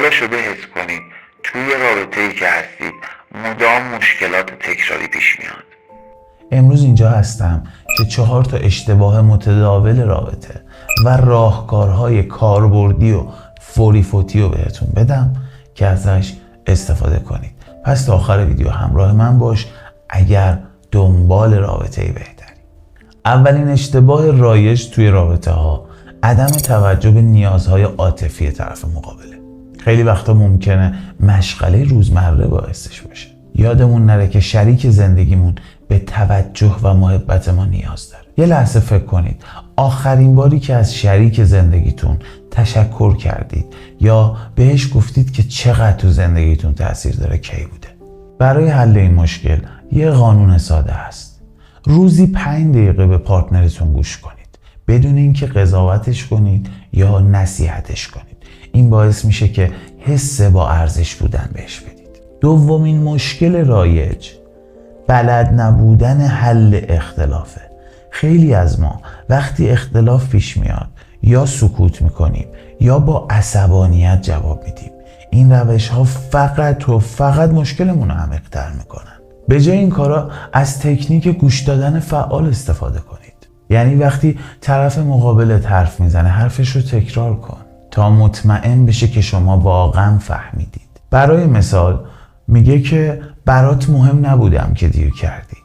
حالاشو بهت کنید توی رابطه‌ای که هستید مدام مشکلات تکراری پیش میاد. امروز اینجا هستم که 4 اشتباه متداول رابطه و راهکارهای کاربردی و فوری فوتی رو بهتون بدم که ازش استفاده کنید. پس تا آخر ویدیو همراه من باش اگر دنبال رابطه بهتری. اولین اشتباه رایج توی رابطه ها عدم توجه به نیازهای عاطفی طرف مقابله. خیلی وقتا ممکنه مشغله روزمره باعثش بشه. یادمون نره که شریک زندگیمون به توجه و محبت ما نیاز داره. یه لحظه فکر کنید آخرین باری که از شریک زندگیتون تشکر کردید یا بهش گفتید که چقدر تو زندگیتون تأثیر داره کی بوده؟ برای حل این مشکل یه قانون ساده هست. روزی 5 دقیقه به پارتنرتون گوش کنید بدون اینکه قضاوتش کنید یا نصیحتش کنید. این باعث میشه که حس با ارزش بودن بهش بدید. دومین مشکل رایج بلد نبودن حل اختلافه. خیلی از ما وقتی اختلاف پیش میاد یا سکوت میکنیم یا با عصبانیت جواب میدیم. این روش ها فقط مشکلمون رو عمیق‌تر میکنن. به جای این کارا از تکنیک گوش دادن فعال استفاده کنید. یعنی وقتی طرف مقابلت حرف میزنه حرفش رو تکرار کن تا مطمئن بشه که شما واقعا فهمیدید. برای مثال میگه که برات مهم نبودم که دیر کردی.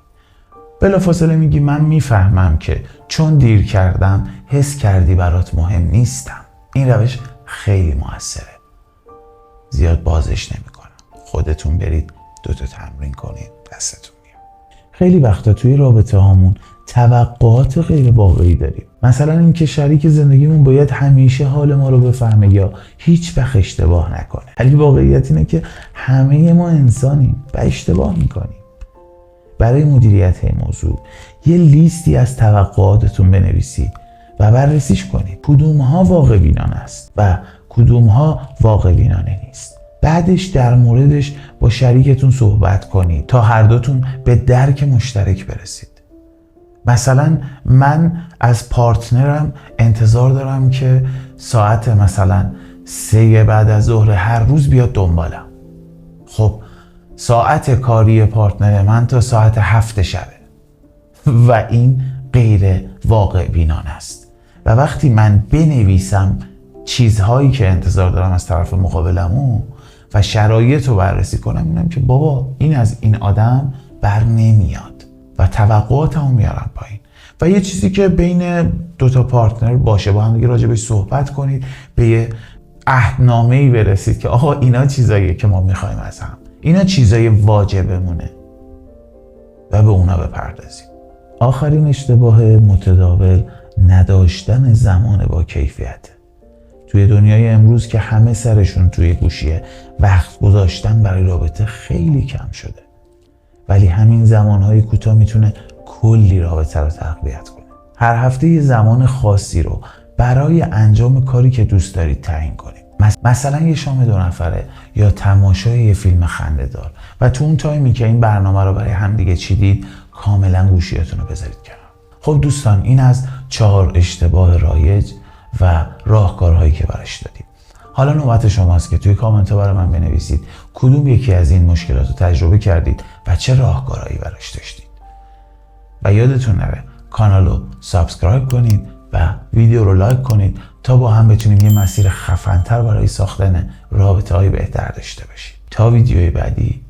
بلافاصله میگی من میفهمم که چون دیر کردم حس کردی برات مهم نیستم. این روش خیلی موثره. زیاد بازش نمیکنم. خودتون برید 2 تمرین کنید دستتون میاد. خیلی وقتا توی رابطه هامون توقعات غیر واقعی داریم. مثلا اینکه شریک زندگیمون باید همیشه حال ما رو بفهمه یا هیچ وقت اشتباه نکنه. ولی واقعیت اینه که همه ما انسانیم و اشتباه میکنیم. برای مدیریت این موضوع یه لیستی از توقعاتتون بنویسید و بررسیش کنید. کدوم ها واقع بینانه است و کدوم ها واقع بینانه نیست. بعدش در موردش با شریکتون صحبت کنید تا هر دوتون به درک مشترک برسید. مثلا من از پارتنرم انتظار دارم که ساعت مثلا 3 بعد از ظهر هر روز بیاد دنبالم. خب ساعت کاری پارتنر من تا ساعت 7 شبه و این غیر واقع بینانه است. و وقتی من بنویسم چیزهایی که انتظار دارم از طرف مقابلمو و شرایط رو بررسی کنم میبینم که بابا این از این آدم بر نمیاد و توقعاتمو میارم پایین. و یه چیزی که بین 2 پارتنر باشه با هم دیگه راجع بهش صحبت کنید، به یه عهدنامه‌ای برسید که آقا اینا چیزاییه که ما میخوایم از هم، اینا چیزای واجبمونه و به اونا بپردازیم. آخرین اشتباه متداول نداشتن زمان با کیفیت. توی دنیای امروز که همه سرشون توی گوشیه، وقت گذاشتن برای رابطه خیلی کم شده. ولی همین زمانهای کوتاه میتونه کلی رابطه رو تقویت کنه. هر هفته یه زمان خاصی رو برای انجام کاری که دوست دارید تعیین کنید. مثلا یه شام 2 نفره یا تماشای یه فیلم خنده‌دار و تو اون تایمی که این برنامه رو برای هم دیگه چیدید کاملا گوشیاتون رو بذارید کنار. خب دوستان این از 4 اشتباه رایج و راهکارهایی که براش دادیم. حالا نوبت شماست که توی کامنت ها برای من بنویسید کدوم یکی از این مشکلات رو تجربه کردید و چه راهکارهایی براش داشتید. و یادتون نره کانال رو سابسکرایب کنید و ویدیو رو لایک کنید تا با هم بتونیم یه مسیر خفن‌تر برای ساختن رابطه‌های بهتر داشته باشیم. تا ویدیوی بعدی